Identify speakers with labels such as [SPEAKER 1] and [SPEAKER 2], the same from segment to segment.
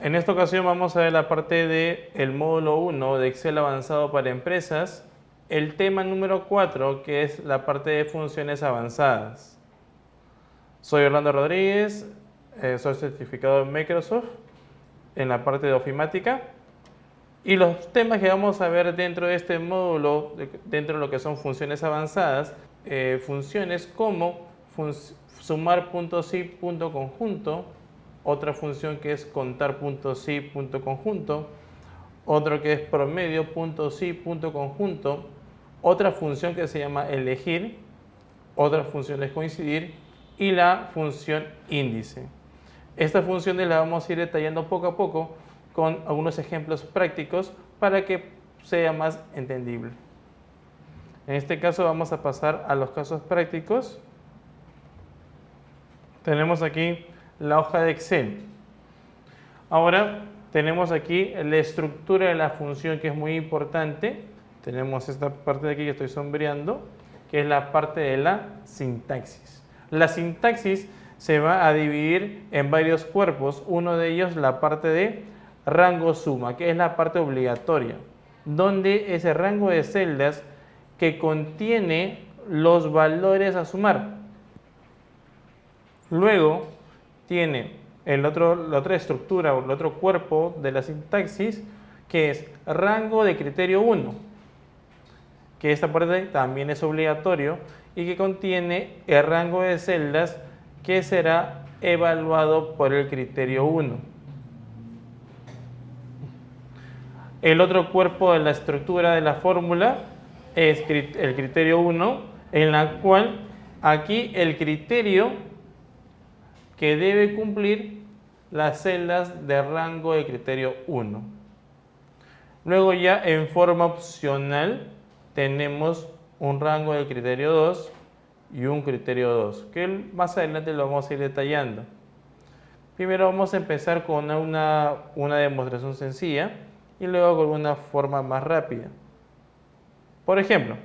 [SPEAKER 1] En esta ocasión vamos a ver la parte del módulo 1 de Excel avanzado para empresas, el tema número 4, que es la parte de funciones avanzadas. Soy Orlando Rodríguez, soy certificado en Microsoft en la parte de ofimática, y los temas que vamos a ver dentro de este módulo, dentro de lo que son funciones avanzadas, funciones como sumar puntos y punto conjunto, otra función que es contar puntos y punto conjunto, otro que es promedio puntos y punto conjunto, otra función que se llama elegir, otra función es coincidir y la función índice. Estas funciones las vamos a ir detallando poco a poco con algunos ejemplos prácticos para que sea más entendible. En este caso vamos a pasar a los casos prácticos. Tenemos aquí la hoja de Excel. Ahora tenemos aquí la estructura de la función, que es muy importante. Tenemos esta parte de aquí que estoy sombreando, que es la parte de la sintaxis. La sintaxis se va a dividir en varios cuerpos. Uno de ellos, la parte de rango suma, que es la parte obligatoria, donde ese rango de celdas que contiene los valores a sumar. Luego tiene la otra estructura o el otro cuerpo de la sintaxis, que es rango de criterio 1, que esta parte también es obligatorio y que contiene el rango de celdas que será evaluado por el criterio 1. El otro cuerpo de la estructura de la fórmula es el criterio 1, en la cual aquí el criterio que debe cumplir las celdas de rango de criterio 1. Luego ya en forma opcional tenemos un rango de criterio 2 y un criterio 2, que más adelante lo vamos a ir detallando. Primero vamos a empezar con una demostración sencilla y luego con una forma más rápida. Por ejemplo,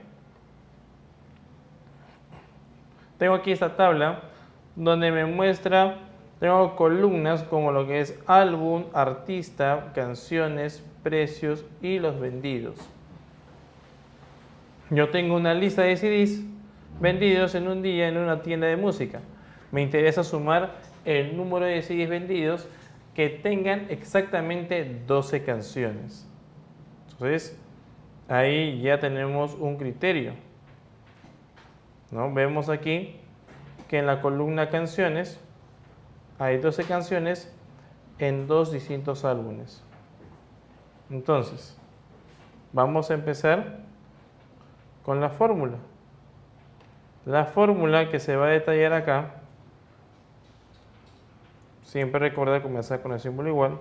[SPEAKER 1] tengo aquí esta tabla donde me muestra, tengo columnas como lo que es álbum, artista, canciones, precios y los vendidos. Yo tengo una lista de CDs vendidos en un día en una tienda de música. Me interesa sumar el número de CDs vendidos que tengan exactamente 12 canciones. Entonces, ahí ya tenemos un criterio, ¿no? Vemos aquí que en la columna canciones hay 12 canciones en 2 distintos álbumes. Entonces, vamos a empezar con la fórmula. La fórmula que se va a detallar acá, siempre recordar comenzar con el símbolo igual,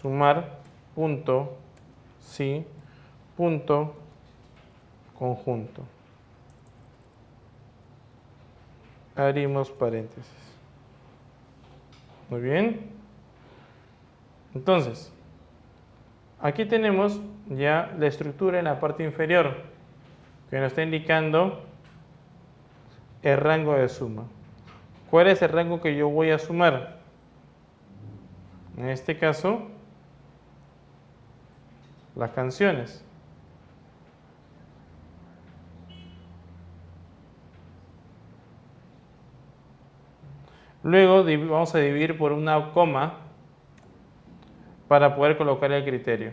[SPEAKER 1] sumar punto, sí, punto, conjunto. Abrimos paréntesis. Muy bien. Entonces, aquí tenemos ya la estructura en la parte inferior, que nos está indicando el rango de suma. ¿Cuál es el rango que yo voy a sumar? En este caso, las canciones. Luego vamos a dividir por una coma para poder colocar el criterio.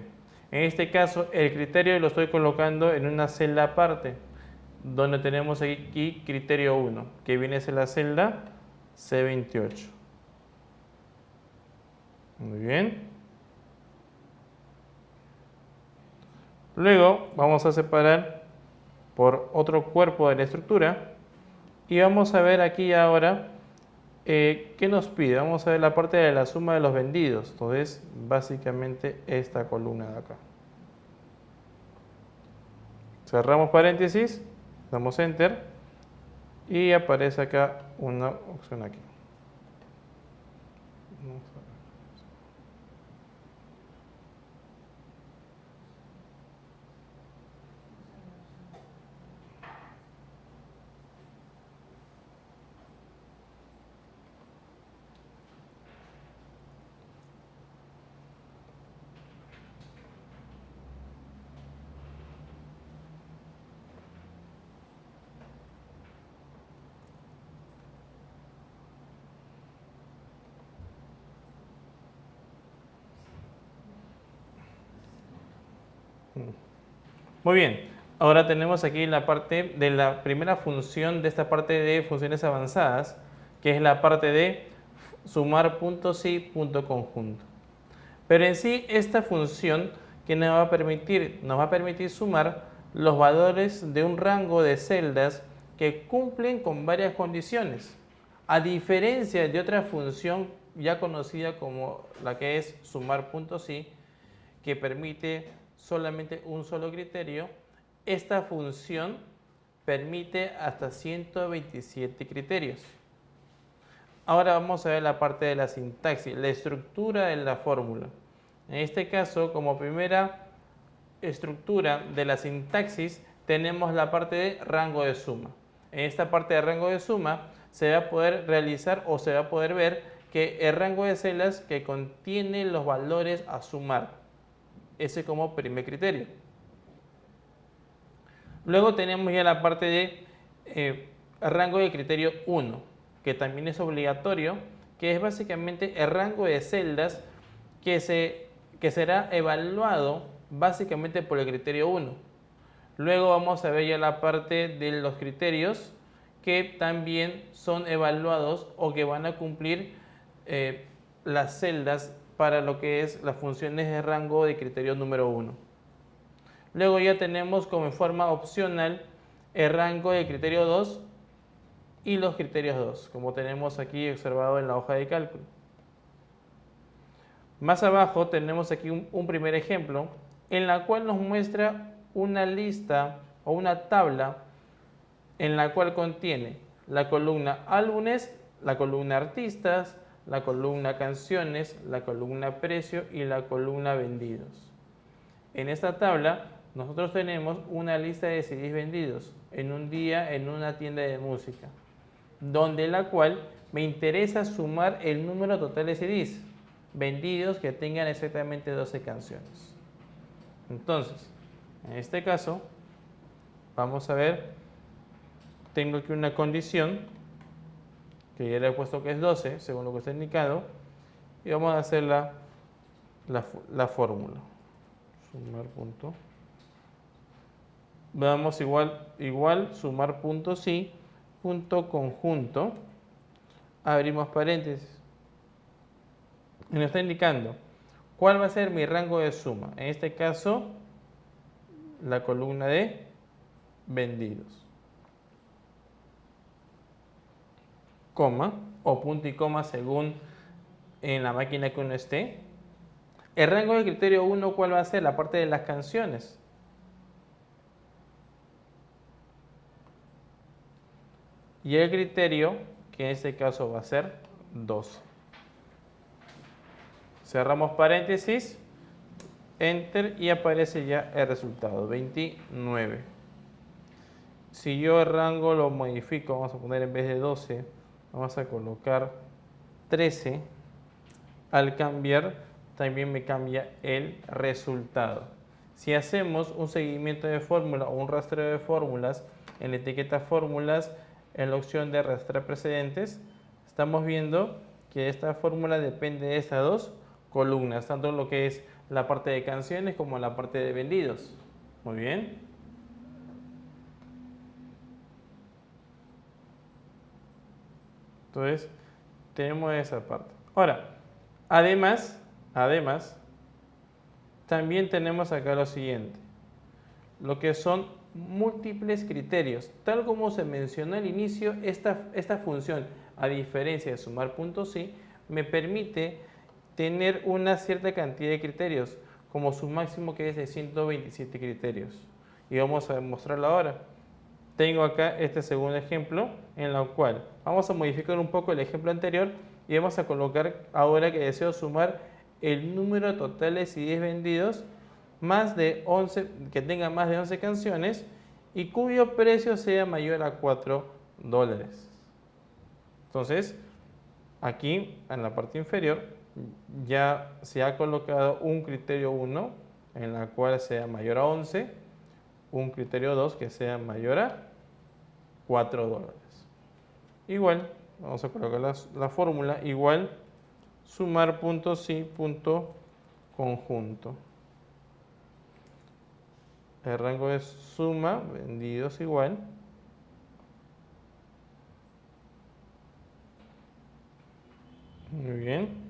[SPEAKER 1] En este caso, el criterio lo estoy colocando en una celda aparte, donde tenemos aquí criterio 1, que viene a ser la celda C28. Muy bien. Luego vamos a separar por otro cuerpo de la estructura y vamos a ver aquí ahora qué nos pide. Vamos a ver la parte de la suma de los vendidos. Entonces, básicamente esta columna de acá. Cerramos paréntesis, damos enter y aparece acá una opción aquí. Muy bien, ahora tenemos aquí la parte de la primera función de esta parte de funciones avanzadas, que es la parte de sumar puntos y punto conjunto. Pero en sí, esta función que nos va a permitir sumar los valores de un rango de celdas que cumplen con varias condiciones. A diferencia de otra función ya conocida como la que es sumar puntos y, que permite solamente un solo criterio, esta función permite hasta 127 criterios. Ahora vamos a ver la parte de la sintaxis, la estructura de la fórmula. En este caso, como primera estructura de la sintaxis, tenemos la parte de rango de suma. En esta parte de rango de suma se va a poder realizar o se va a poder ver que el rango de celdas que contiene los valores a sumar. Ese como primer criterio. Luego tenemos ya la parte de rango de criterio 1, que también es obligatorio, que es básicamente el rango de celdas que será evaluado básicamente por el criterio 1. Luego vamos a ver ya la parte de los criterios que también son evaluados o que van a cumplir las celdas para lo que es las funciones de rango de criterio número 1. Luego ya tenemos como forma opcional el rango de criterio 2 y los criterios 2, como tenemos aquí observado en la hoja de cálculo. Más abajo tenemos aquí un primer ejemplo en la cual nos muestra una lista o una tabla en la cual contiene la columna álbumes, la columna artistas, la columna canciones, la columna precio y la columna vendidos. En esta tabla nosotros tenemos una lista de CDs vendidos en un día en una tienda de música, donde la cual me interesa sumar el número total de CDs vendidos que tengan exactamente 12 canciones. Entonces, en este caso, vamos a ver, tengo aquí una condición que ya le he puesto que es 12, según lo que está indicado, y vamos a hacer la fórmula. Sumar punto. Vamos igual sumar punto sí, punto conjunto, abrimos paréntesis. Y nos está indicando cuál va a ser mi rango de suma. En este caso, la columna de vendidos. Coma o punto y coma según en la máquina que uno esté. El rango de criterio 1, ¿cuál va a ser? La parte de las canciones. Y el criterio, que en este caso va a ser 12. Cerramos paréntesis, enter y aparece ya el resultado, 29. Si yo el rango lo modifico, vamos a poner en vez de 12, vamos a colocar 13. Al cambiar, también me cambia el resultado. Si hacemos un seguimiento de fórmula o un rastreo de fórmulas en la etiqueta fórmulas, en la opción de rastrear precedentes, estamos viendo que esta fórmula depende de estas dos columnas, tanto lo que es la parte de canciones como la parte de vendidos. Muy bien. Entonces, tenemos esa parte. Ahora, además, también tenemos acá lo siguiente, lo que son múltiples criterios. Tal como se mencionó al inicio, esta función, a diferencia de sumar puntos sí, me permite tener una cierta cantidad de criterios, como su máximo que es de 127 criterios. Y vamos a demostrarlo ahora. Tengo acá este segundo ejemplo, en el cual vamos a modificar un poco el ejemplo anterior y vamos a colocar ahora que deseo sumar el número total de CDs vendidos más de 11, que tenga más de 11 canciones y cuyo precio sea mayor a $4. Entonces, aquí en la parte inferior ya se ha colocado un criterio 1 en la cual sea mayor a 11, un criterio 2 que sea mayor a $4. Igual, vamos a colocar la fórmula, igual sumar punto sí, punto conjunto. el rango de suma, vendidos igual. Muy bien.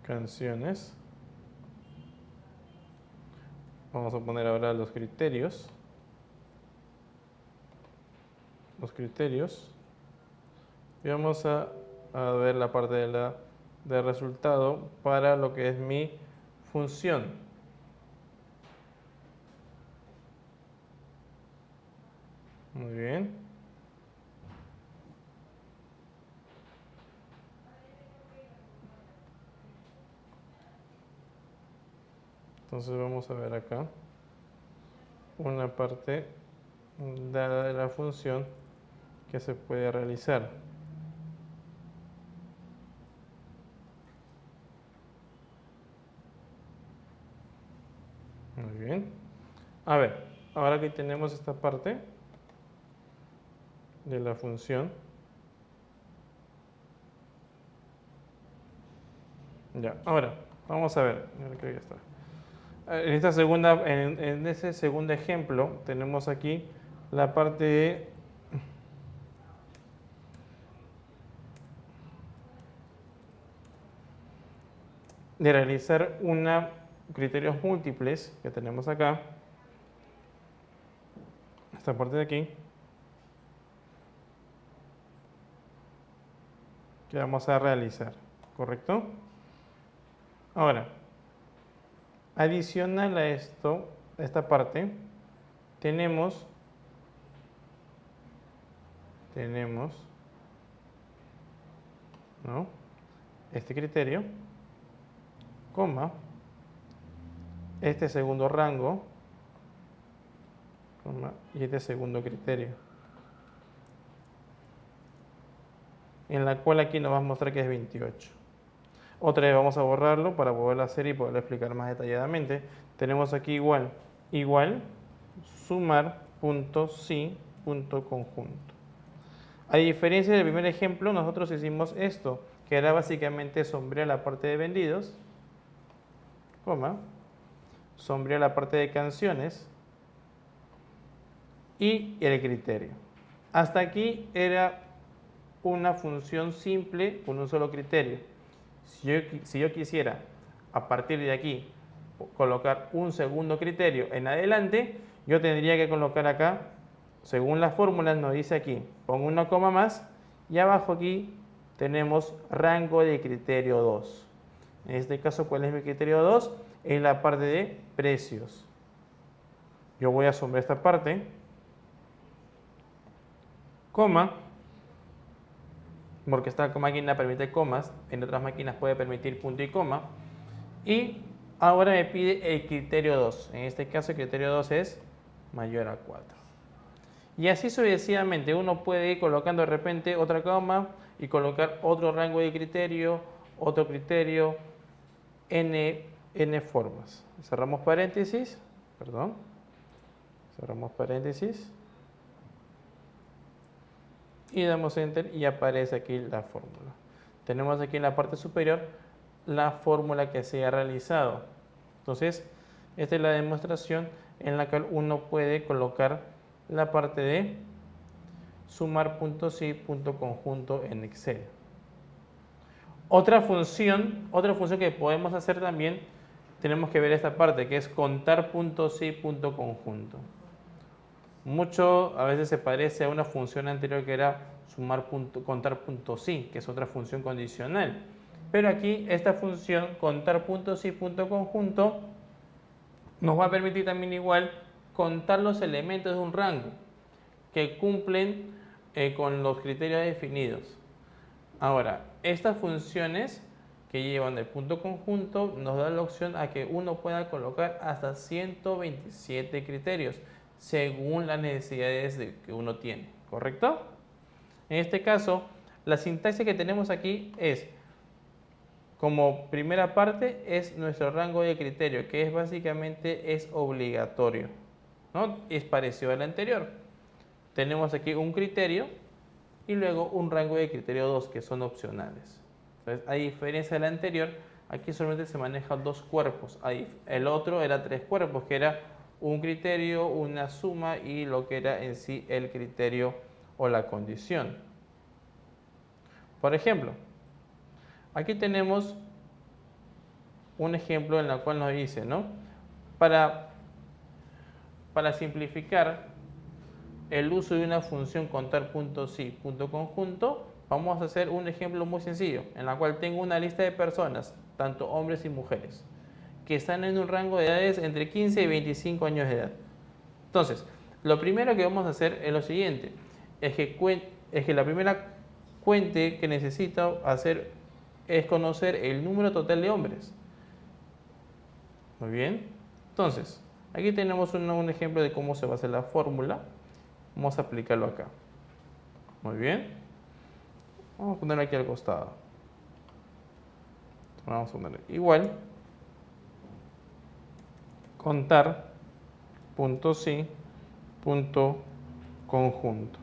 [SPEAKER 1] Canciones. Vamos a poner ahora los criterios. Y vamos a ver la parte de resultado para lo que es mi función. Muy bien. Entonces vamos a ver acá una parte dada de la función que se puede realizar. Muy bien. A ver, ahora que tenemos esta parte de la función, ya, ahora vamos a ver, creo que ya está. En ese segundo ejemplo tenemos aquí la parte de realizar criterios múltiples que tenemos acá, esta parte de aquí, que vamos a realizar, ¿correcto? Ahora, adicional a esto, esta parte, tenemos ¿no? Este criterio, coma, este segundo rango, coma, y este segundo criterio, en la cual aquí nos va a mostrar que es 28. Otra vez vamos a borrarlo para poderlo hacer y poderlo explicar más detalladamente. Tenemos aquí igual, sumar punto sí punto conjunto. A diferencia del primer ejemplo, nosotros hicimos esto, que era básicamente sombrear la parte de vendidos, coma, sombrear la parte de canciones y el criterio. Hasta aquí era una función simple con un solo criterio. Si yo quisiera, a partir de aquí, colocar un segundo criterio en adelante, yo tendría que colocar acá, según la fórmula nos dice aquí, pongo una coma más y abajo aquí tenemos rango de criterio 2. En este caso, ¿cuál es mi criterio 2? Es la parte de precios. Yo voy a sombrear esta parte, coma, porque esta máquina permite comas, en otras máquinas puede permitir punto y coma, y ahora me pide el criterio 2, en este caso el criterio 2 es mayor a 4. Y así sucesivamente, uno puede ir colocando de repente otra coma y colocar otro rango de criterio, otro criterio, n formas. Cerramos paréntesis, cerramos paréntesis. Y damos enter y aparece aquí la fórmula. Tenemos aquí en la parte superior la fórmula que se ha realizado. Entonces, esta es la demostración en la cual uno puede colocar la parte de sumar.sí.conjunto en Excel. Otra función que podemos hacer también, tenemos que ver esta parte que es contar.sí.conjunto. Mucho a veces se parece a una función anterior que era contar.sí, que es otra función condicional. Pero aquí esta función contar.sí.conjunto nos va a permitir también igual contar los elementos de un rango que cumplen con los criterios definidos. Ahora, estas funciones que llevan el punto conjunto nos dan la opción a que uno pueda colocar hasta 127 criterios según las necesidades que uno tiene, ¿correcto? En este caso, la sintaxis que tenemos aquí es, como primera parte, es nuestro rango de criterio, que básicamente es obligatorio, ¿no? Es parecido al anterior. Tenemos aquí un criterio y luego un rango de criterio 2, que son opcionales. Entonces, a diferencia del anterior, aquí solamente se manejan dos cuerpos. El otro era tres cuerpos, que era un criterio, una suma y lo que era en sí el criterio o la condición. Por ejemplo, aquí tenemos un ejemplo en el cual nos dice, ¿no? Para simplificar el uso de una función contar punto sí, punto conjunto, vamos a hacer un ejemplo muy sencillo, en la cual tengo una lista de personas, tanto hombres y mujeres, que están en un rango de edades entre 15 y 25 años de edad. Entonces, lo primero que vamos a hacer es lo siguiente, es que la primera cuente que necesito hacer es conocer el número total de hombres. Muy bien, entonces, aquí tenemos un ejemplo de cómo se va a hacer la fórmula. Vamos a aplicarlo acá. Muy bien. Vamos a ponerlo aquí al costado. Vamos a poner igual. Contar punto sí, punto conjunto.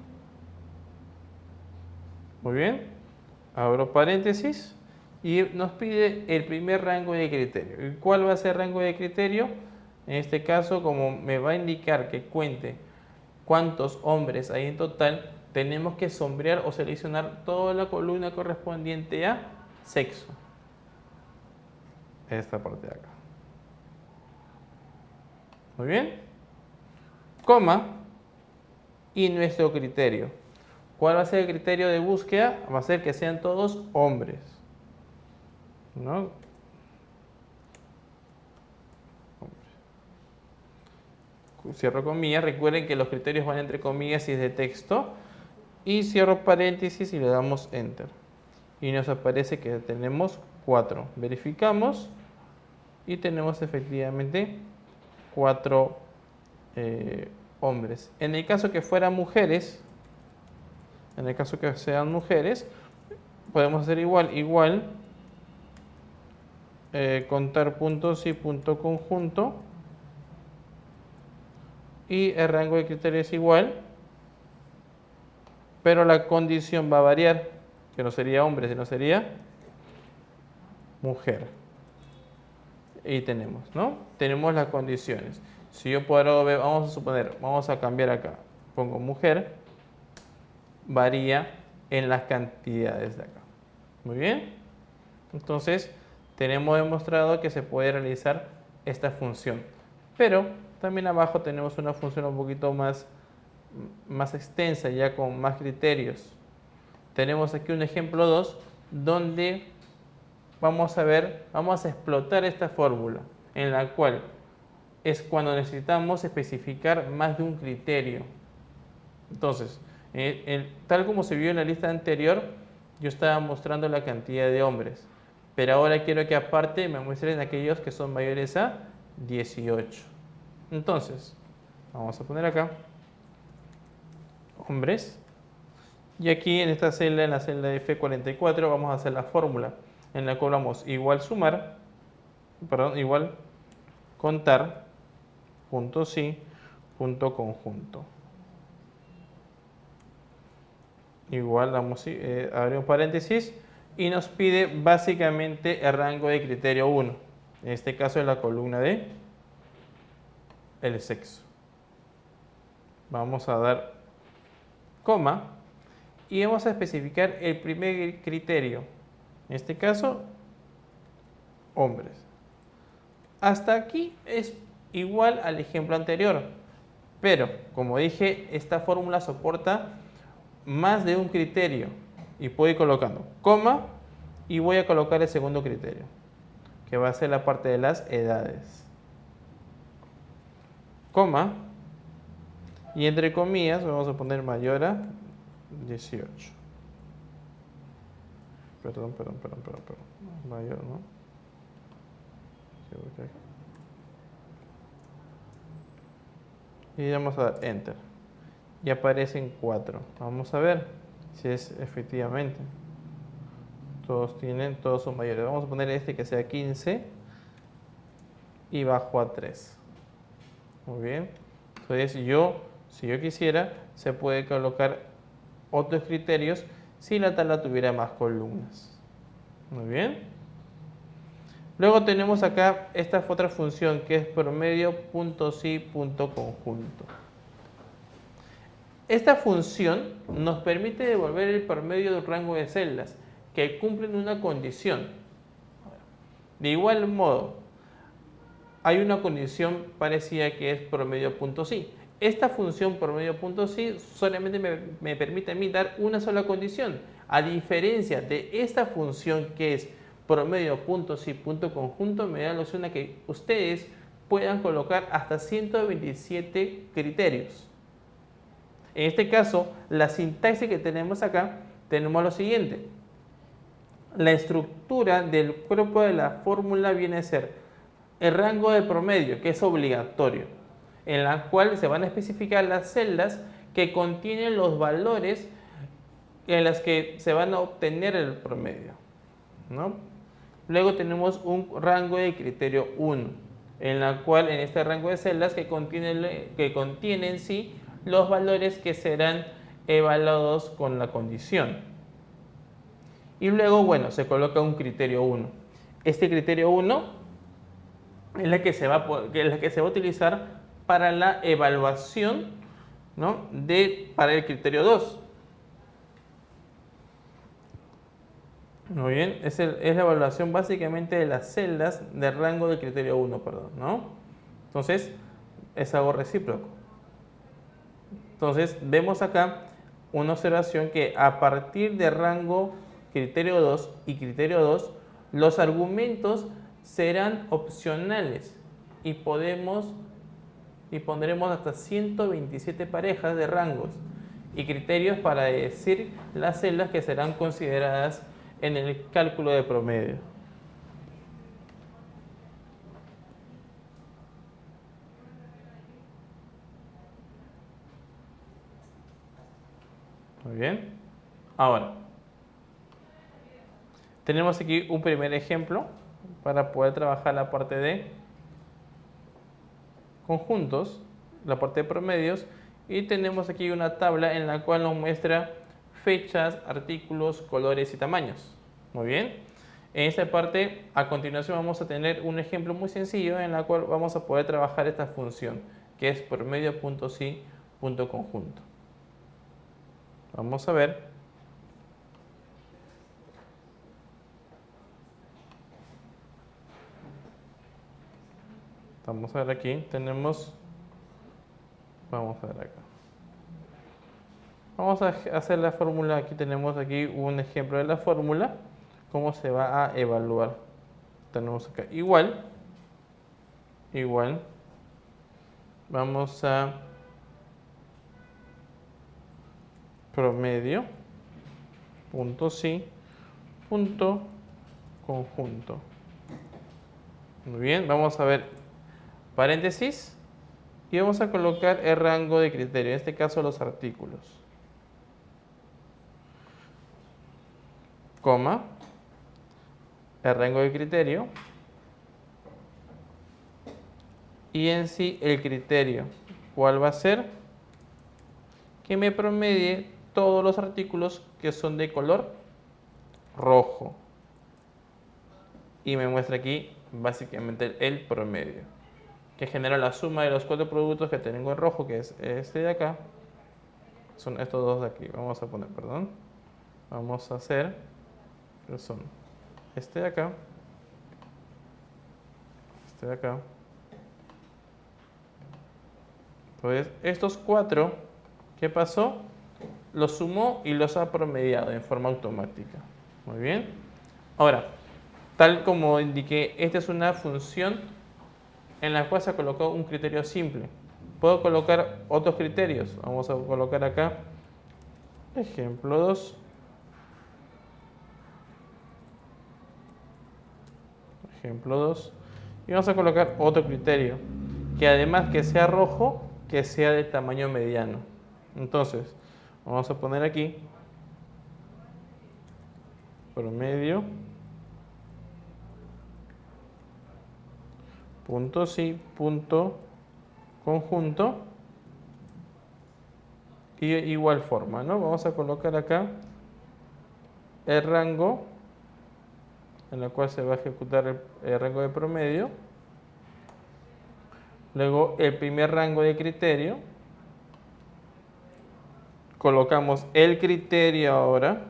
[SPEAKER 1] Muy bien. Abro paréntesis y nos pide el primer rango de criterio. ¿Y cuál va a ser el rango de criterio? En este caso, como me va a indicar que cuente cuántos hombres hay en total, tenemos que sombrear o seleccionar toda la columna correspondiente a sexo. Esta parte de acá. Muy bien. Coma. Y nuestro criterio. ¿Cuál va a ser el criterio de búsqueda? Va a ser que sean todos hombres, ¿no? Cierro comillas. Recuerden que los criterios van entre comillas y es de texto. Y cierro paréntesis y le damos enter. Y nos aparece que tenemos 4. Verificamos y tenemos efectivamente 4 hombres. En el caso que fueran mujeres, podemos hacer igual, contar puntos y punto conjunto. Y el rango de criterio es igual, pero la condición va a variar, que no sería hombre, sino sería mujer. Y tenemos, ¿no? Tenemos las condiciones. Si yo puedo ver, vamos a suponer, vamos a cambiar acá, pongo mujer, varía en las cantidades de acá. Muy bien. Entonces, tenemos demostrado que se puede realizar esta función. Pero también abajo tenemos una función un poquito más extensa, ya con más criterios. Tenemos aquí un ejemplo 2, donde vamos a explotar esta fórmula, en la cual es cuando necesitamos especificar más de un criterio. Entonces, tal como se vio en la lista anterior, yo estaba mostrando la cantidad de hombres, pero ahora quiero que aparte me muestren aquellos que son mayores a 18. Entonces, vamos a poner acá hombres, y aquí en esta celda, en la celda F44, vamos a hacer la fórmula en la cual vamos igual contar punto sí, punto conjunto. Igual abrimos paréntesis y nos pide básicamente el rango de criterio 1. En este caso es la columna de el sexo. Vamos a dar coma y vamos a especificar el primer criterio. En este caso, hombres. Hasta aquí es igual al ejemplo anterior, pero como dije, esta fórmula soporta más de un criterio y puedo ir colocando coma y voy a colocar el segundo criterio, que va a ser la parte de las edades. Coma y entre comillas vamos a poner mayor a 18. Perdón. Mayor, ¿no? Y vamos a dar enter. Y aparecen 4. Vamos a ver si es efectivamente. Todos son mayores. Vamos a poner este que sea 15 y bajo a 3. Muy bien. Entonces, si yo quisiera, se puede colocar otros criterios si la tabla tuviera más columnas. Muy bien. Luego tenemos acá esta otra función que es promedio.si.conjunto. Esta función nos permite devolver el promedio de un rango de celdas que cumplen una condición. De igual modo, hay una condición parecida que es promedio.si. Esta función promedio.si solamente me permite a mí dar una sola condición, a diferencia de esta función que es promedio.si.conjunto, me da la opción a que ustedes puedan colocar hasta 127 criterios. En este caso, la sintaxis que tenemos acá, tenemos lo siguiente. La estructura del cuerpo de la fórmula viene a ser el rango de promedio, que es obligatorio, en la cual se van a especificar las celdas que contienen los valores en las que se van a obtener el promedio, ¿no? Luego tenemos un rango de criterio 1, en la cual en este rango de celdas que contiene en sí los valores que serán evaluados con la condición. Y luego, bueno, se coloca un criterio 1. Este criterio 1 es la que se va a utilizar para la evaluación, ¿no? Para el criterio 2. Muy bien, es la evaluación básicamente de las celdas del rango del criterio 1, perdón, ¿no? Entonces, es algo recíproco. Entonces, vemos acá una observación que a partir de rango criterio 2 y criterio 2, los argumentos serán opcionales y pondremos hasta 127 parejas de rangos y criterios para decir las celdas que serán consideradas en el cálculo de promedio. Muy bien. Ahora, tenemos aquí un primer ejemplo para poder trabajar la parte de conjuntos, la parte de promedios, y tenemos aquí una tabla en la cual nos muestra fechas, artículos, colores y tamaños. Muy bien. En esta parte, a continuación vamos a tener un ejemplo muy sencillo en la cual vamos a poder trabajar esta función, que es promedio.si.conjunto. Vamos a ver. Vamos a ver aquí, vamos a ver acá. Vamos a hacer la fórmula, aquí tenemos aquí un ejemplo de la fórmula, cómo se va a evaluar. Tenemos acá igual, vamos a promedio, punto sí, punto conjunto. Muy bien, vamos a ver paréntesis y vamos a colocar el rango de criterio, en este caso los artículos. Coma, el rango de criterio y en sí el criterio. ¿Cuál va a ser? Que me promedie todos los artículos que son de color rojo. Y me muestra aquí básicamente el promedio, que genera la suma de los 4 productos que tengo en rojo, que es este de acá. Son estos dos de aquí. Vamos a poner, perdón. Vamos a hacer, que son este de acá, este de acá. Entonces, estos 4, ¿qué pasó? Los sumó y los ha promediado en forma automática. Muy bien. Ahora, tal como indiqué, esta es una función en la cual se colocó un criterio simple. Puedo colocar otros criterios. Vamos a colocar acá ejemplo 2. Ejemplo 2. Y vamos a colocar otro criterio, que además que sea rojo, que sea de tamaño mediano. Entonces, vamos a poner aquí promedio, punto sí, punto conjunto, y igual forma, ¿no? Vamos a colocar acá el rango en la cual se va a ejecutar el rango de promedio. Luego el primer rango de criterio. Colocamos el criterio ahora.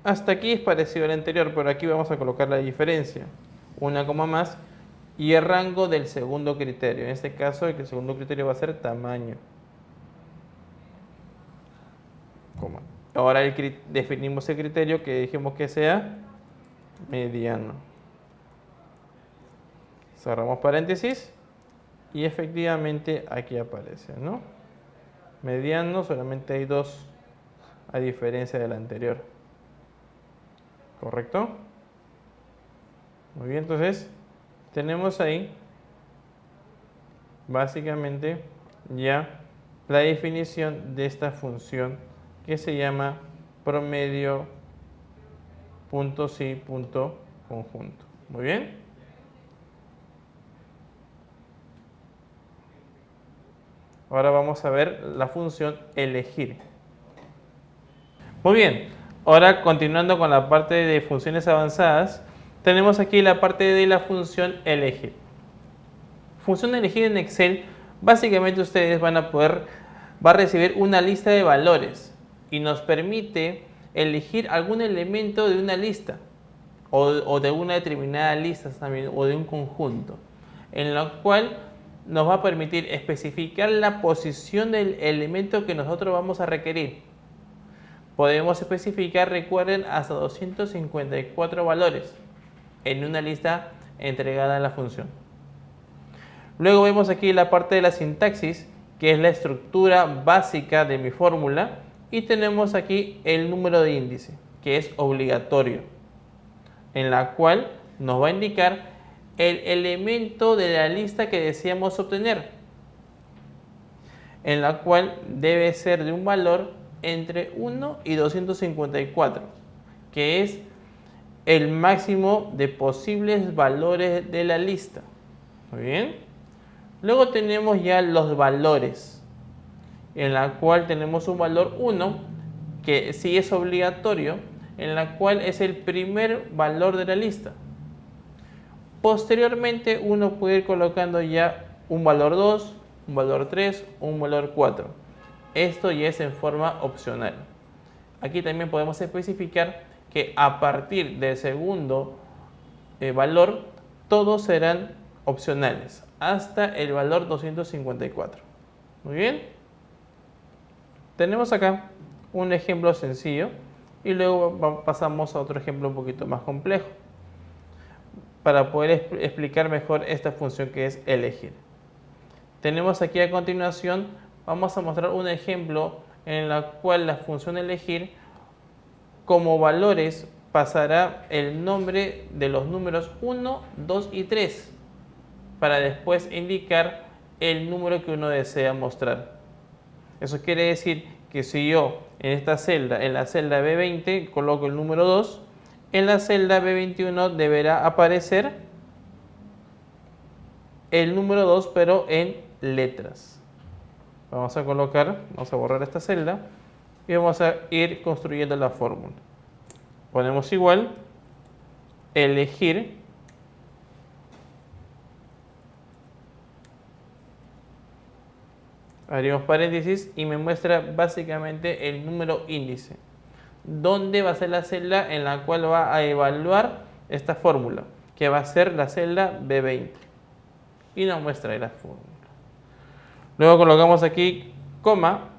[SPEAKER 1] Hasta aquí es parecido al anterior, pero aquí vamos a colocar la diferencia. Una coma más. Y el rango del segundo criterio. En este caso, el segundo criterio va a ser tamaño. Coma. Ahora definimos el criterio que dijimos que sea mediano. Cerramos paréntesis. Y efectivamente aquí aparece, ¿no? Mediano, solamente hay dos, a diferencia del anterior. ¿Correcto? Muy bien, entonces tenemos ahí básicamente ya la definición de esta función que se llama promedio punto sí punto conjunto. Muy bien. Ahora vamos a ver la función elegir. Muy bien, ahora continuando con la parte de funciones avanzadas, tenemos aquí la parte de la función elegir. Función elegir en Excel, básicamente ustedes va a recibir una lista de valores y nos permite elegir algún elemento de una lista o de una determinada lista también, o de un conjunto, en lo cual nos va a permitir especificar la posición del elemento que nosotros vamos a requerir. Podemos especificar, recuerden, hasta 254 valores en una lista entregada a la función. Luego vemos aquí la parte de la sintaxis, que es la estructura básica de mi fórmula, y tenemos aquí el número de índice, que es obligatorio, en la cual nos va a indicar el elemento de la lista que deseamos obtener, en la cual debe ser de un valor entre 1 y 254, que es el máximo de posibles valores de la lista. Muy bien. Luego tenemos ya los valores, en la cual tenemos un valor 1, que sí es obligatorio, en la cual es el primer valor de la lista. Posteriormente uno puede ir colocando ya un valor 2, un valor 3, un valor 4. Esto ya es en forma opcional. Aquí también podemos especificar que a partir del segundo valor, todos serán opcionales, hasta el valor 254. Muy bien. Tenemos acá un ejemplo sencillo y luego pasamos a otro ejemplo un poquito más complejo, para poder explicar mejor esta función que es elegir. Tenemos aquí a continuación, vamos a mostrar un ejemplo en el cual la función elegir como valores pasará el nombre de los números 1, 2 y 3 para después indicar el número que uno desea mostrar. Eso quiere decir que si yo en esta celda, en la celda B20, coloco el número 2, en la celda B21 deberá aparecer el número 2, pero en letras. Vamos a borrar esta celda y vamos a ir construyendo la fórmula. Ponemos igual, elegir, abrimos paréntesis y me muestra básicamente el número índice, donde va a ser la celda en la cual va a evaluar esta fórmula, que va a ser la celda B20, y nos muestra ahí la fórmula. Luego colocamos aquí coma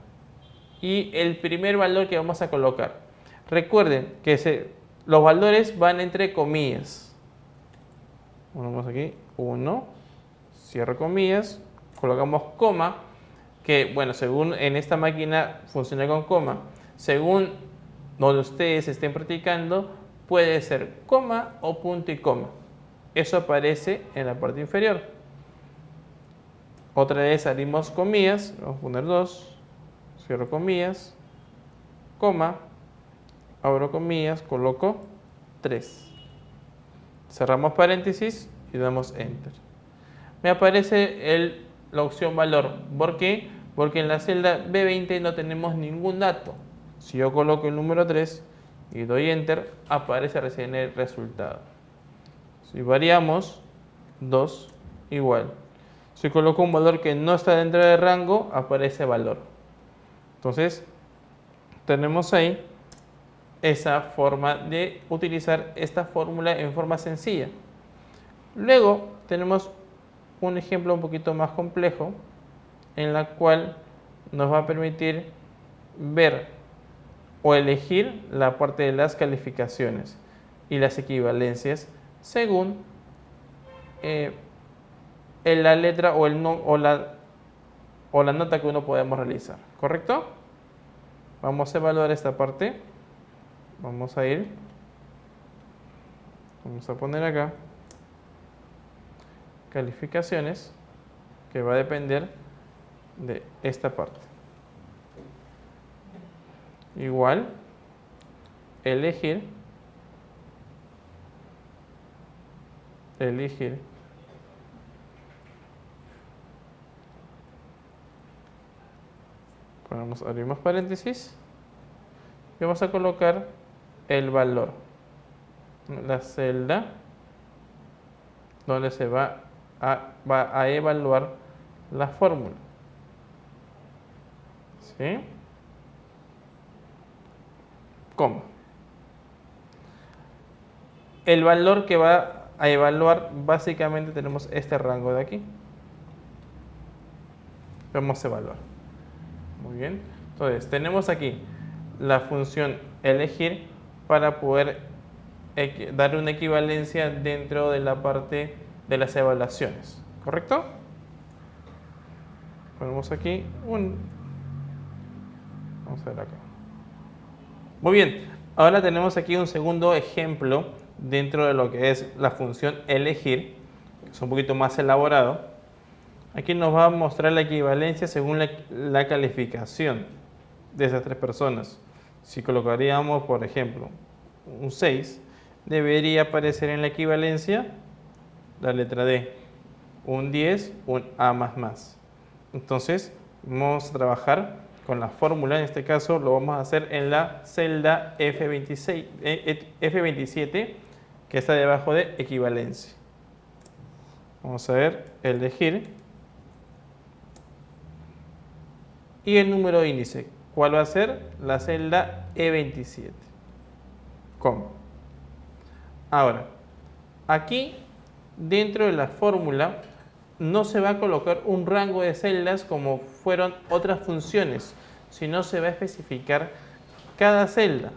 [SPEAKER 1] y el primer valor que vamos a colocar. Recuerden que los valores van entre comillas. Ponemos aquí 1, cierro comillas, colocamos coma, que bueno, según en esta máquina funciona con coma, según donde ustedes estén practicando, puede ser coma o punto y coma. Eso aparece en la parte inferior. Otra vez abrimos comillas, vamos a poner 2, cierro comillas, coma, abro comillas, coloco 3. Cerramos paréntesis y damos enter. Me aparece la opción valor. ¿Por qué? Porque en la celda B20 no tenemos ningún dato. Si yo coloco el número 3 y doy Enter, aparece recién el resultado. Si variamos, 2 igual. Si coloco un valor que no está dentro del rango, aparece valor. Entonces, tenemos ahí esa forma de utilizar esta fórmula en forma sencilla. Luego, tenemos un ejemplo un poquito más complejo, en la cual nos va a permitir ver o elegir la parte de las calificaciones y las equivalencias según la letra o, o la nota que uno podemos realizar, ¿correcto? Vamos a evaluar esta parte. Vamos a ir, vamos a poner acá calificaciones, que va a depender de esta parte. Igual, elegir, abrimos paréntesis y vamos a colocar el valor, la celda donde se va a evaluar la fórmula. ¿Sí? Coma. El valor que va a evaluar, básicamente tenemos este rango de aquí. Vamos a evaluar. Muy bien. Entonces, tenemos aquí la función elegir para poder dar una equivalencia dentro de la parte de las evaluaciones. ¿Correcto? Ponemos aquí vamos a ver acá. Muy bien. Ahora tenemos aquí un segundo ejemplo dentro de lo que es la función elegir, que es un poquito más elaborado. Aquí nos va a mostrar la equivalencia según la calificación de esas tres personas. Si colocaríamos, por ejemplo, un 6, debería aparecer en la equivalencia la letra D, un 10, un A++. Entonces, vamos a trabajar con la fórmula, en este caso lo vamos a hacer en la celda F27, que está debajo de equivalencia. Vamos a ver, elegir. Y el número de índice, ¿cuál va a ser? La celda E27. ¿Cómo? Ahora, aquí dentro de la fórmula no se va a colocar un rango de celdas como fueron otras funciones, sino se va a especificar cada celda.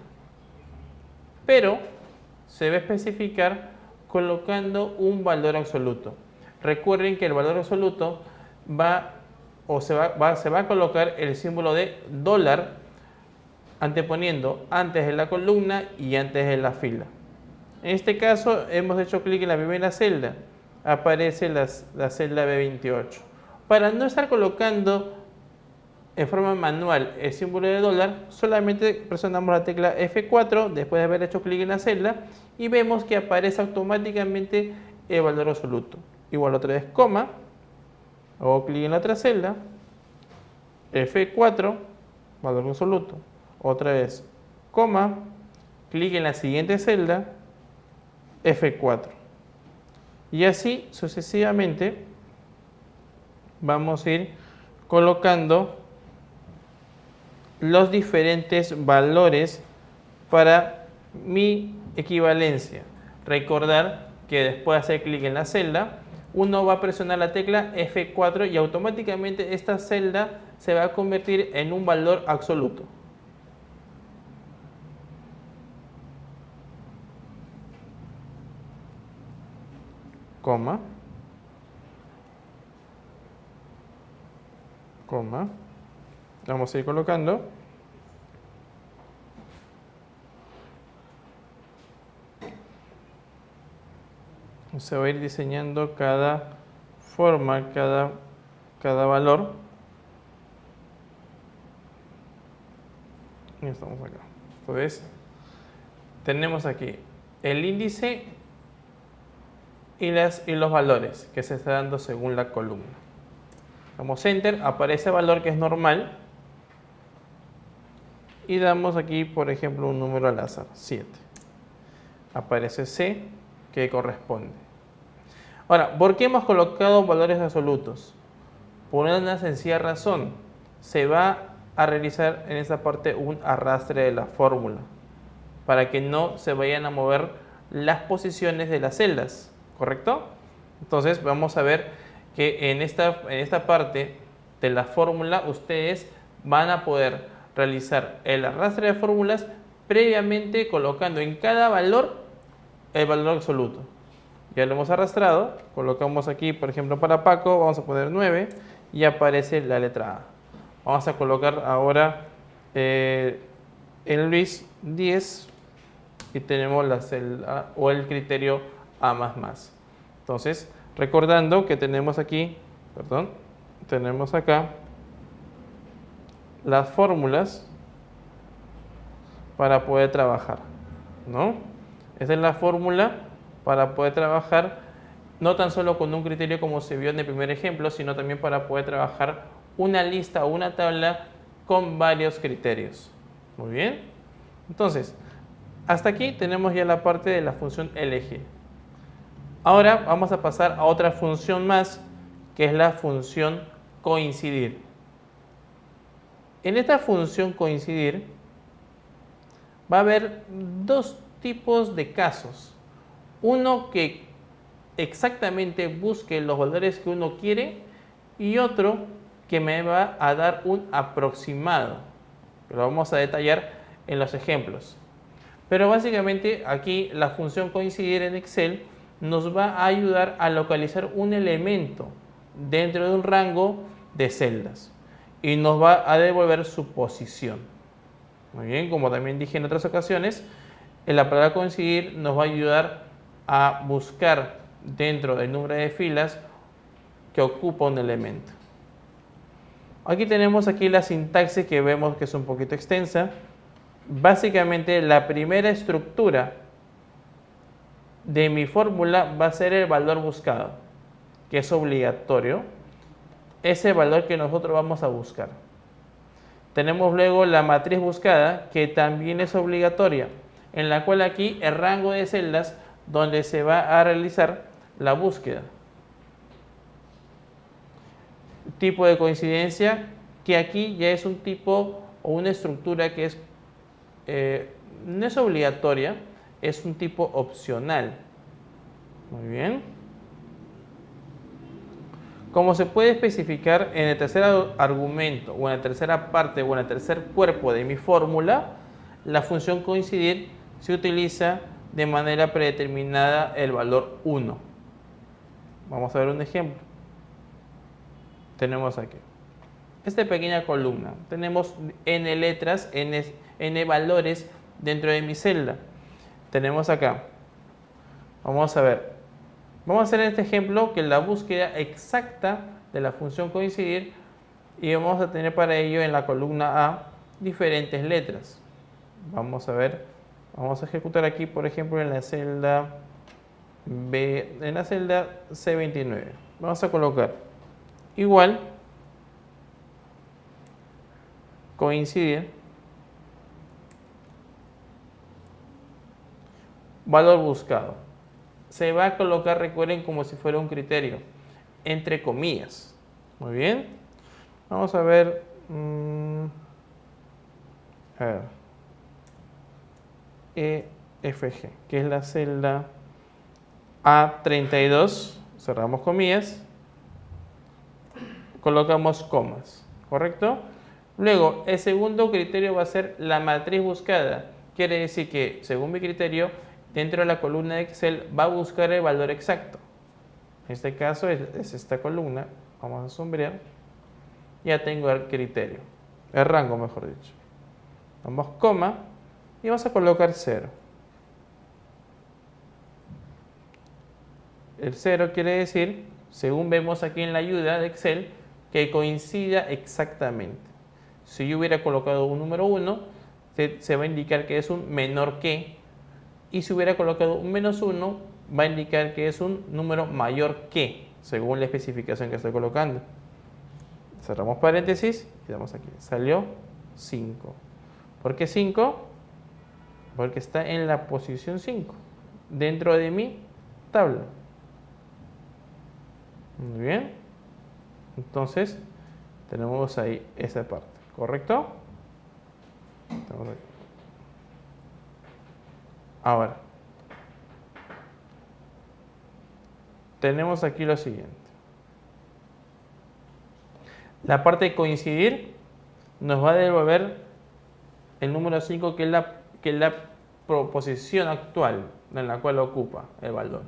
[SPEAKER 1] Pero se va a especificar colocando un valor absoluto. Recuerden que el valor absoluto se va a colocar el símbolo de dólar anteponiendo antes de la columna y antes de la fila. En este caso hemos hecho clic en la primera celda, aparece la celda B28. Para no estar colocando en forma manual el símbolo de dólar, solamente presionamos la tecla F4 después de haber hecho clic en la celda y vemos que aparece automáticamente el valor absoluto. Igual otra vez coma, hago clic en la otra celda, F4, valor absoluto, otra vez coma, clic en la siguiente celda, F4. Y así sucesivamente vamos a ir colocando los diferentes valores para mi equivalencia. Recordar que después de hacer clic en la celda, uno va a presionar la tecla F4 y automáticamente esta celda se va a convertir en un valor absoluto. Coma. Coma. Vamos a ir colocando. Se va a ir diseñando cada forma, cada valor. Y estamos acá. Entonces, tenemos aquí el índice y los valores que se está dando según la columna. Damos Enter, aparece el valor que es normal. y damos aquí, por ejemplo, un número al azar, 7. Aparece C, que corresponde. Ahora, ¿por qué hemos colocado valores absolutos? Por una sencilla razón. Se va a realizar en esta parte un arrastre de la fórmula para que no se vayan a mover las posiciones de las celdas, ¿correcto? Entonces vamos a ver que en esta parte de la fórmula ustedes van a poder realizar el arrastre de fórmulas previamente colocando en cada valor el valor absoluto. Ya lo hemos arrastrado, colocamos aquí, por ejemplo, para Paco, vamos a poner 9 y aparece la letra A. Vamos a colocar ahora en Luis 10 y tenemos la celda o el criterio A++. Entonces, recordando que tenemos aquí, tenemos acá las fórmulas para poder trabajar, ¿no? Esa es la fórmula para poder trabajar no tan solo con un criterio como se vio en el primer ejemplo, sino también para poder trabajar una lista o una tabla con varios criterios. Muy bien. Entonces, hasta aquí tenemos ya la parte de la función elegir. Ahora vamos a pasar a otra función más, que es la función coincidir. En esta función coincidir va a haber dos tipos de casos. Uno que exactamente busque los valores que uno quiere y otro que me va a dar un aproximado. Lo vamos a detallar en los ejemplos. Pero básicamente aquí la función coincidir en Excel nos va a ayudar a localizar un elemento dentro de un rango de celdas y nos va a devolver su posición. Muy bien, como también dije en otras ocasiones, la palabra coincidir nos va a ayudar a buscar dentro del número de filas que ocupa un elemento. Aquí tenemos la sintaxis que vemos que es un poquito extensa. Básicamente la primera estructura de mi fórmula va a ser el valor buscado, que es obligatorio, ese valor que nosotros vamos a buscar. Tenemos luego la matriz buscada, que también es obligatoria, en la cual aquí el rango de celdas donde se va a realizar la búsqueda. Tipo de coincidencia, que aquí ya es un tipo o una estructura que no es obligatoria, es un tipo opcional. Muy bien. Como se puede especificar en el tercer argumento o en la tercera parte o en el tercer cuerpo de mi fórmula, la función coincidir se utiliza de manera predeterminada el valor 1. Vamos a ver un ejemplo. Tenemos aquí esta pequeña columna. Tenemos n letras, n valores dentro de mi celda. Tenemos acá. Vamos a ver. Vamos a hacer en este ejemplo que la búsqueda exacta de la función coincidir y vamos a tener para ello en la columna A diferentes letras. Vamos a ver, vamos a ejecutar aquí, por ejemplo, en la celda B, en la celda C29. Vamos a colocar igual coincidir valor buscado. Se va a colocar, recuerden, como si fuera un criterio, entre comillas. Muy bien. Vamos a ver. EFG, que es la celda A32. Cerramos comillas. Colocamos comas. ¿Correcto? Luego, el segundo criterio va a ser la matriz buscada. Quiere decir que, según mi criterio, dentro de la columna de Excel va a buscar el valor exacto. En este caso es esta columna. Vamos a sombrear. Ya tengo el criterio. El rango, mejor dicho. Damos coma y vamos a colocar 0. El 0 quiere decir, según vemos aquí en la ayuda de Excel, que coincida exactamente. Si yo hubiera colocado un número 1, se va a indicar que es un menor que. Y si hubiera colocado un -1, va a indicar que es un número mayor que, según la especificación que estoy colocando. Cerramos paréntesis y damos aquí. Salió 5. ¿Por qué 5? Porque está en la posición 5, dentro de mi tabla. Muy bien. Entonces, tenemos ahí esa parte, ¿correcto? Ahora, tenemos aquí lo siguiente. La parte de coincidir nos va a devolver el número 5, que es la proposición actual en la cual ocupa el valor.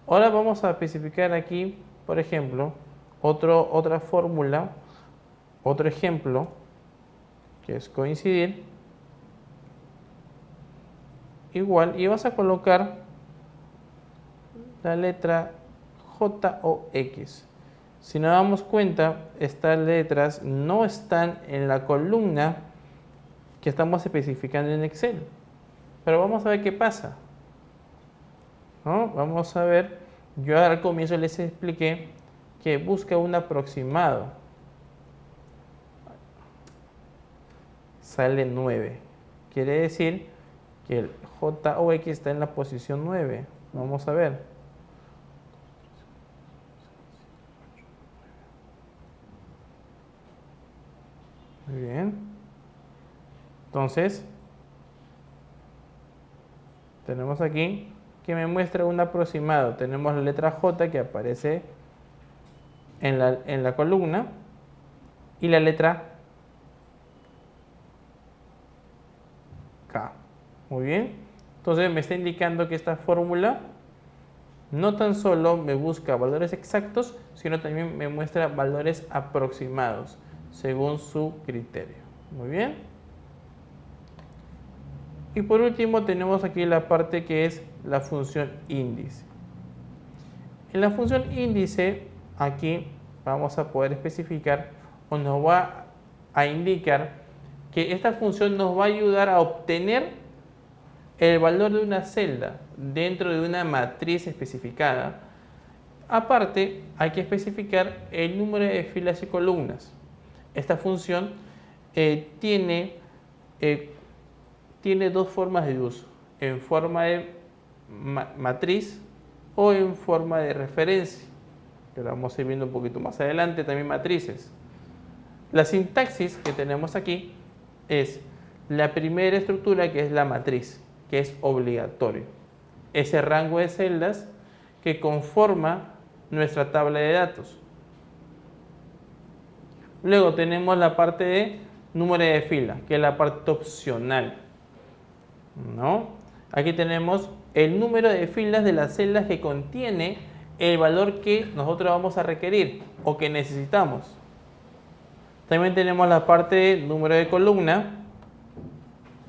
[SPEAKER 1] Ahora vamos a especificar aquí, por ejemplo, otra fórmula, otro ejemplo, que es coincidir. Igual, y vas a colocar la letra J o X. Si nos damos cuenta, estas letras no están en la columna que estamos especificando en Excel. Pero vamos a ver qué pasa, ¿no? Vamos a ver, yo al comienzo les expliqué que busca un aproximado. Sale 9. Quiere decir que el J o X está en la posición 9. Vamos a ver. Muy bien. Entonces, tenemos aquí que me muestra un aproximado. Tenemos la letra J que aparece en la columna y la letra K. Muy bien. Entonces me está indicando que esta fórmula no tan solo me busca valores exactos, sino también me muestra valores aproximados según su criterio. Muy bien. Y por último tenemos aquí la parte que es la función índice. En la función índice, aquí vamos a poder especificar o nos va a indicar que esta función nos va a ayudar a obtener el valor de una celda dentro de una matriz especificada. Aparte, hay que especificar el número de filas y columnas. Esta función tiene dos formas de uso: en forma de matriz o en forma de referencia, que lo vamos a ir viendo un poquito más adelante, también matrices. La sintaxis que tenemos aquí es la primera estructura, que es la matriz, que es obligatorio. Ese rango de celdas que conforma nuestra tabla de datos. Luego tenemos la parte de número de fila, que es la parte opcional, ¿no? Aquí tenemos el número de filas de las celdas que contiene el valor que nosotros vamos a requerir o que necesitamos. También tenemos la parte de número de columna,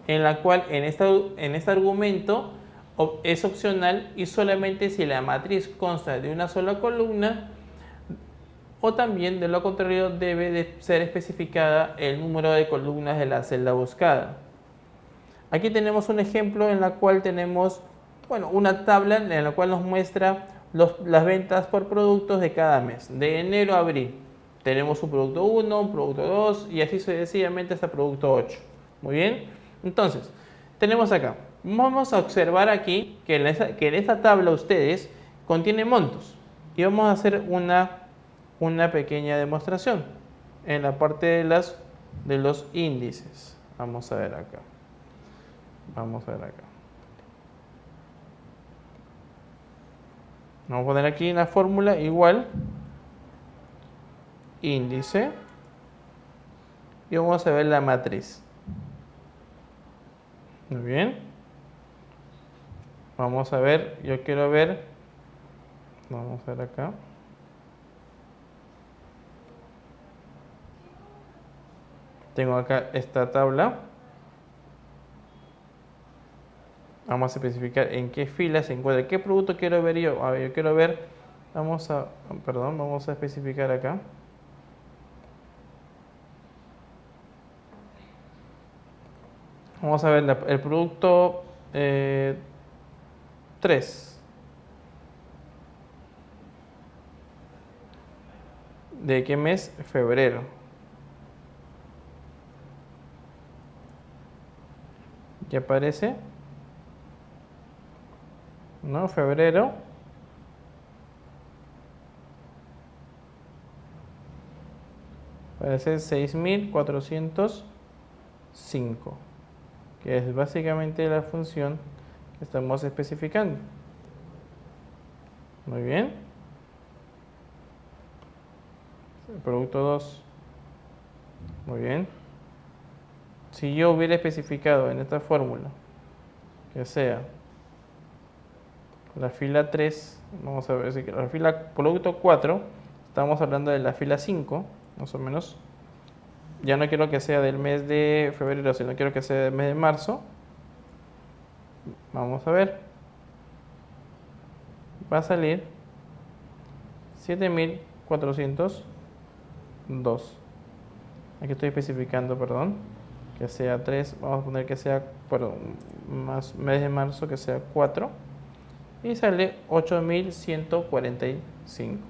[SPEAKER 1] en la cual en este argumento es opcional y solamente si la matriz consta de una sola columna, o también de lo contrario debe de ser especificada el número de columnas de la celda buscada. Aquí tenemos un ejemplo en la cual tenemos una tabla en la cual nos muestra las ventas por productos de cada mes, de enero a abril. Tenemos un producto 1, un producto 2 y así sucesivamente hasta producto 8. Muy bien, entonces tenemos acá, vamos a observar aquí que en esta tabla ustedes contiene montos y vamos a hacer una pequeña demostración en la parte de los índices. Vamos a ver acá. Vamos a ver acá. Vamos a poner aquí en la fórmula igual índice y vamos a ver la matriz. Muy bien. Vamos a ver, yo quiero ver, vamos a ver acá. Tengo acá esta tabla. Vamos a especificar en qué fila se encuentra. ¿Qué producto quiero ver yo? A ver, yo quiero ver, vamos a especificar acá. Vamos a ver el producto 3. ¿De qué mes? Febrero. que aparece, ¿no? Febrero. Aparece 6405, que es básicamente la función que estamos especificando. Muy bien. El producto 2. Muy bien. Si yo hubiera especificado en esta fórmula que sea la fila 3, vamos a ver si la fila producto 4, estamos hablando de la fila 5, más o menos. Ya no quiero que sea del mes de febrero, sino quiero que sea del mes de marzo. Vamos a ver. Va a salir 7402. Aquí estoy especificando, perdón, que sea 3. Vamos a poner que sea, perdón, más mes de marzo, que sea 4. Y sale 8145.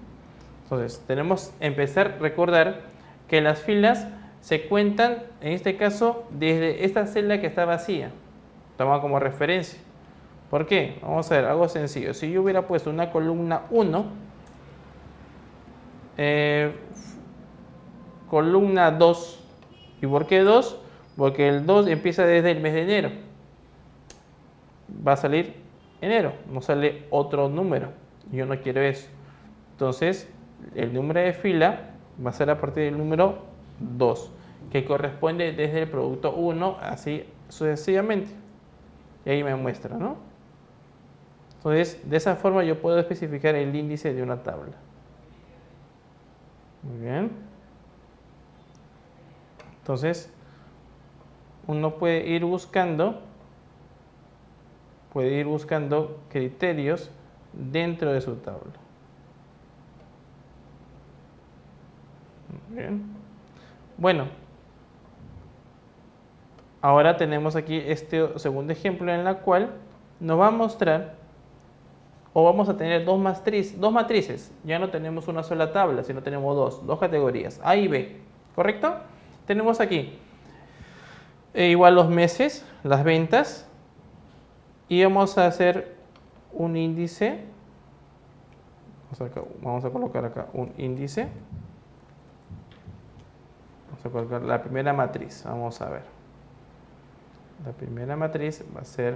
[SPEAKER 1] Entonces, tenemos que empezar a recordar que las filas se cuentan, en este caso, desde esta celda que está vacía. Toma como referencia. ¿Por qué? Vamos a ver, algo sencillo. Si yo hubiera puesto una columna 1, columna 2. ¿Y por qué 2? Porque el 2 empieza desde el mes de enero. Va a salir enero, no sale otro número. Yo no quiero eso. Entonces, el número de fila va a ser a partir del número 2, que corresponde desde el producto 1, así sucesivamente. Y ahí me muestra, ¿no? Entonces, de esa forma yo puedo especificar el índice de una tabla. Muy bien. Entonces, uno puede ir buscando criterios dentro de su tabla. Muy bien. Bueno, ahora tenemos aquí este segundo ejemplo en el cual nos va a mostrar, o vamos a tener dos matrices. Ya no tenemos una sola tabla, sino tenemos dos categorías, A y B. ¿Correcto? Tenemos aquí igual los meses, las ventas, y vamos a hacer un índice. Vamos a colocar acá un índice. Vamos a colocar la primera matriz. Vamos a ver. La primera matriz va a ser...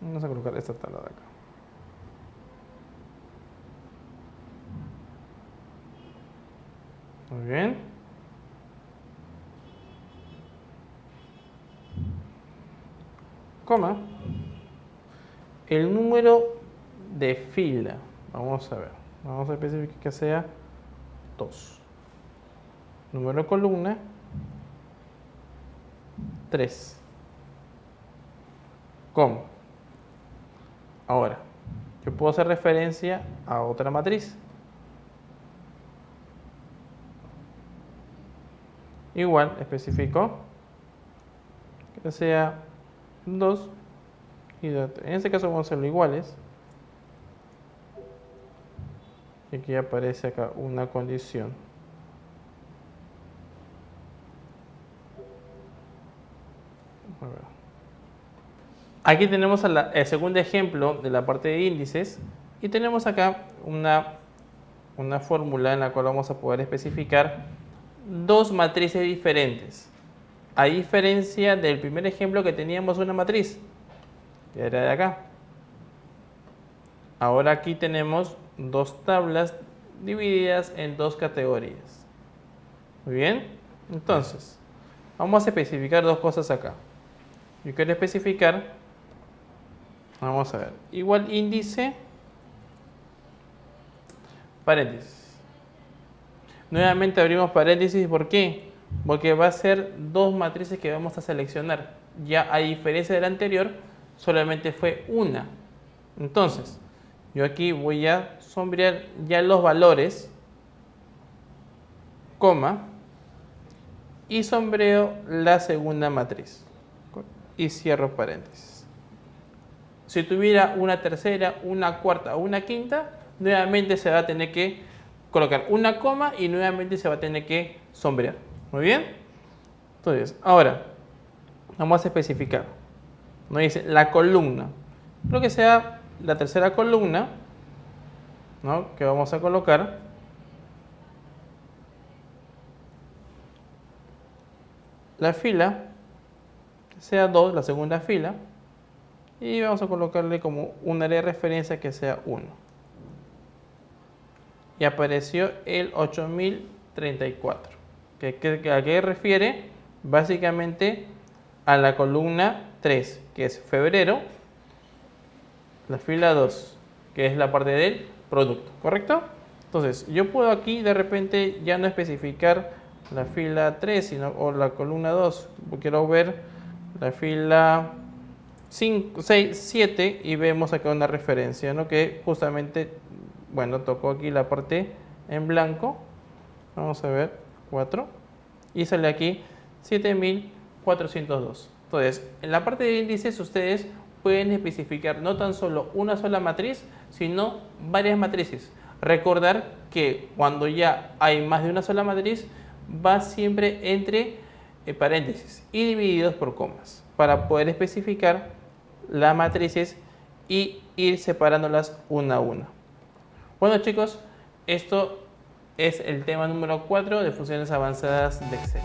[SPEAKER 1] Vamos a colocar esta tabla de acá. Muy bien. Coma. El número de fila. Vamos a ver. Vamos a especificar que sea 2. Número de columna 3. Coma. Ahora, yo puedo hacer referencia a otra matriz. Igual, especifico que sea 2 y 2. En este caso vamos a hacerlo iguales. Y aquí aparece acá una condición. A ver. Aquí tenemos el segundo ejemplo de la parte de índices. Y tenemos acá una fórmula en la cual vamos a poder especificar dos matrices diferentes. A diferencia del primer ejemplo que teníamos una matriz, que era de acá. Ahora aquí tenemos dos tablas divididas en dos categorías. Muy bien. Entonces, vamos a especificar dos cosas acá. Yo quiero especificar, vamos a ver, igual índice, paréntesis. Nuevamente abrimos paréntesis, ¿por qué? Porque va a ser dos matrices que vamos a seleccionar. Ya a diferencia de la anterior, solamente fue una. Entonces, yo aquí voy a sombrear ya los valores, coma, y sombreo la segunda matriz. Y cierro paréntesis. Si tuviera una tercera, una cuarta o una quinta, nuevamente se va a tener que colocar una coma y nuevamente se va a tener que sombrear. Muy bien. Entonces, ahora, Vamos a especificar. Nos dice la columna. Lo que sea la tercera columna, ¿no?, que vamos a colocar. La fila sea 2, la segunda fila. Y vamos a colocarle como un área de referencia que sea 1. Y apareció el 8034. ¿A qué refiere? Básicamente a la columna 3, que es febrero. La fila 2, que es la parte del producto, ¿correcto? Entonces, yo puedo aquí de repente ya no especificar la fila 3, o la columna 2. Quiero ver la fila 5, 6, 7 y vemos acá una referencia, ¿no?, que justamente, bueno, tocó aquí la parte en blanco. Vamos a ver, 4. Y sale aquí 7402. Entonces, en la parte de índices ustedes pueden especificar no tan solo una sola matriz, sino varias matrices. Recordar que cuando ya hay más de una sola matriz, va siempre entre paréntesis y divididos por comas, para poder especificar las matrices y ir separándolas una a una. Bueno, chicos, esto es el tema número 4 de funciones avanzadas de Excel.